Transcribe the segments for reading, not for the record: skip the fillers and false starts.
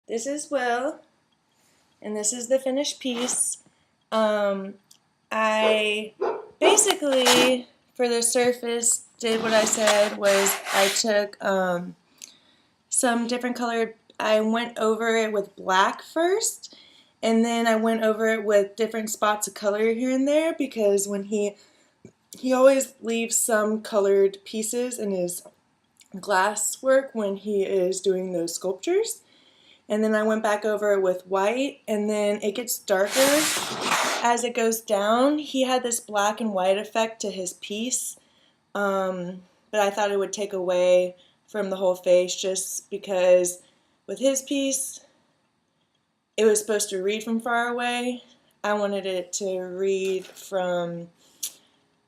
This is Will, and this is the finished piece. I basically, for the surface, did what I said was I took some different colored, I went over it with black first, and then I went over it with different spots of color here and there, because when he always leaves some colored pieces in his glass work when he is doing those sculptures. And then I went back over it with white, and then it gets darker as it goes down. He had this black and white effect to his piece, but I thought it would take away from the whole face, just because with his piece, it was supposed to read from far away. I wanted it to read from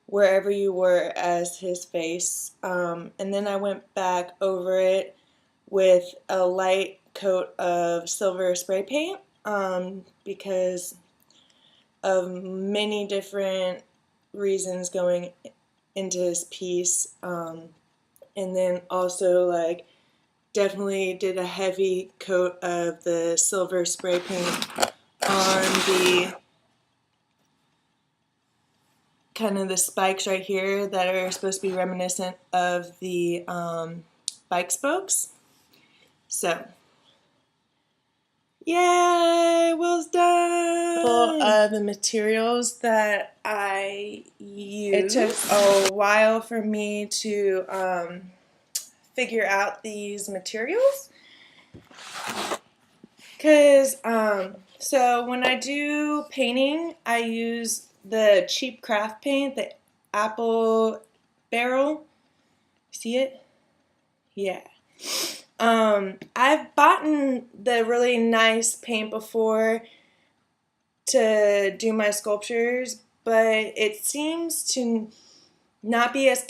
wherever you were as his face. And then I went back over it with a light coat of silver spray paint because of many different reasons going into his piece. And then also definitely did a heavy coat of the silver spray paint on the kind of the spikes right here that are supposed to be reminiscent of the bike spokes. So, yay, Will's done! Full of the materials that I used. It took a while for me to figure out these materials, because so when I do painting, I use the cheap craft paint, the apple barrel. See it? Yeah. I've bought the really nice paint before to do my sculptures, but it seems to not be as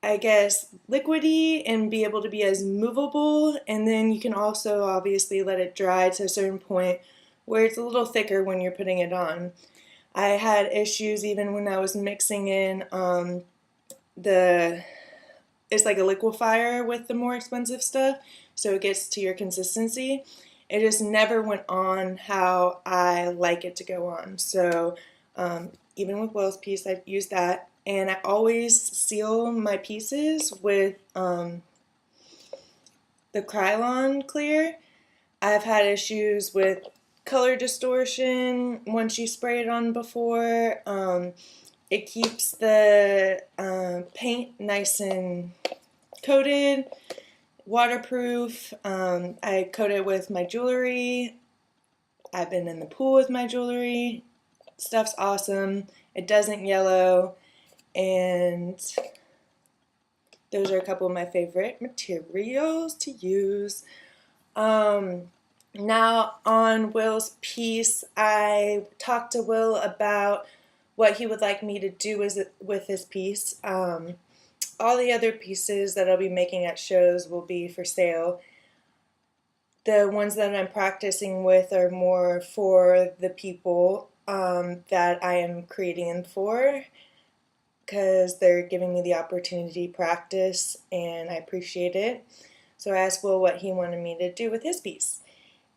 I guess liquidy and be able to be as movable. And then you can also obviously let it dry to a certain point where it's a little thicker when you're putting it on. I had issues even when I was mixing in it's like a liquefier with the more expensive stuff, so it gets to your consistency. It just never went on how I like it to go on. So even with Will's piece, I used that, and I always seal my pieces with the Krylon clear. I've had issues with color distortion once you spray it on before. It keeps the paint nice and coated, waterproof. I coat it with my jewelry. I've been in the pool with my jewelry. Stuff's awesome. It doesn't yellow, and those are a couple of my favorite materials to use. Now on Will's piece, I talked to Will about what he would like me to do with his piece. All the other pieces that I'll be making at shows will be for sale. The ones that I'm practicing with are more for the people that I am creating them for, because they're giving me the opportunity to practice, and I appreciate it. So I asked Will what he wanted me to do with his piece,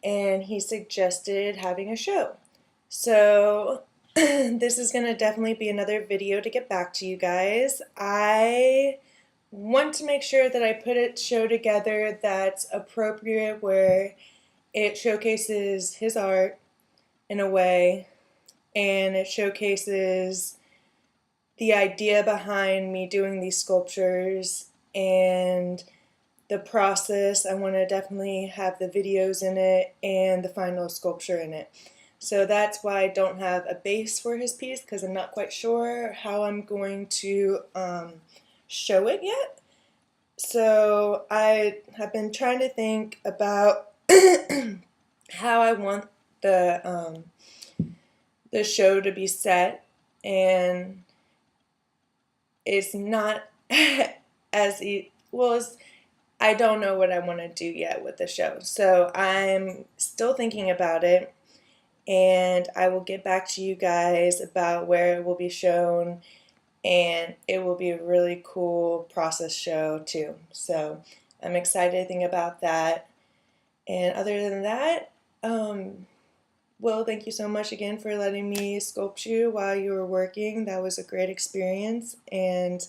and he suggested having a show. So this is going to definitely be another video to get back to you guys. I want to make sure that I put a show together that's appropriate, where it showcases his art in a way, and it showcases the idea behind me doing these sculptures and the process. I want to definitely have the videos in it and the final sculpture in it. So that's why I don't have a base for his piece, because I'm not quite sure how I'm going to show it yet. So I have been trying to think about how I want the show to be set, and it's not as well as I don't know what I want to do yet with the show. So I'm still thinking about it, and I will get back to you guys about where it will be shown, and it will be a really cool process show too. So I'm excited to think about that, And other than that, Will, thank you so much again for letting me sculpt you while you were working. That was a great experience, and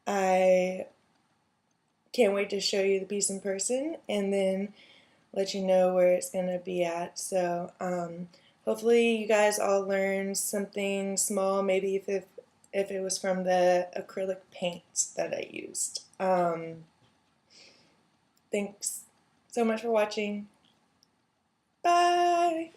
I can't wait to show you the piece in person and then let you know where it's going to be at. So hopefully you guys all learned something small, maybe if it was from the acrylic paint that I used. Thanks so much for watching. Bye!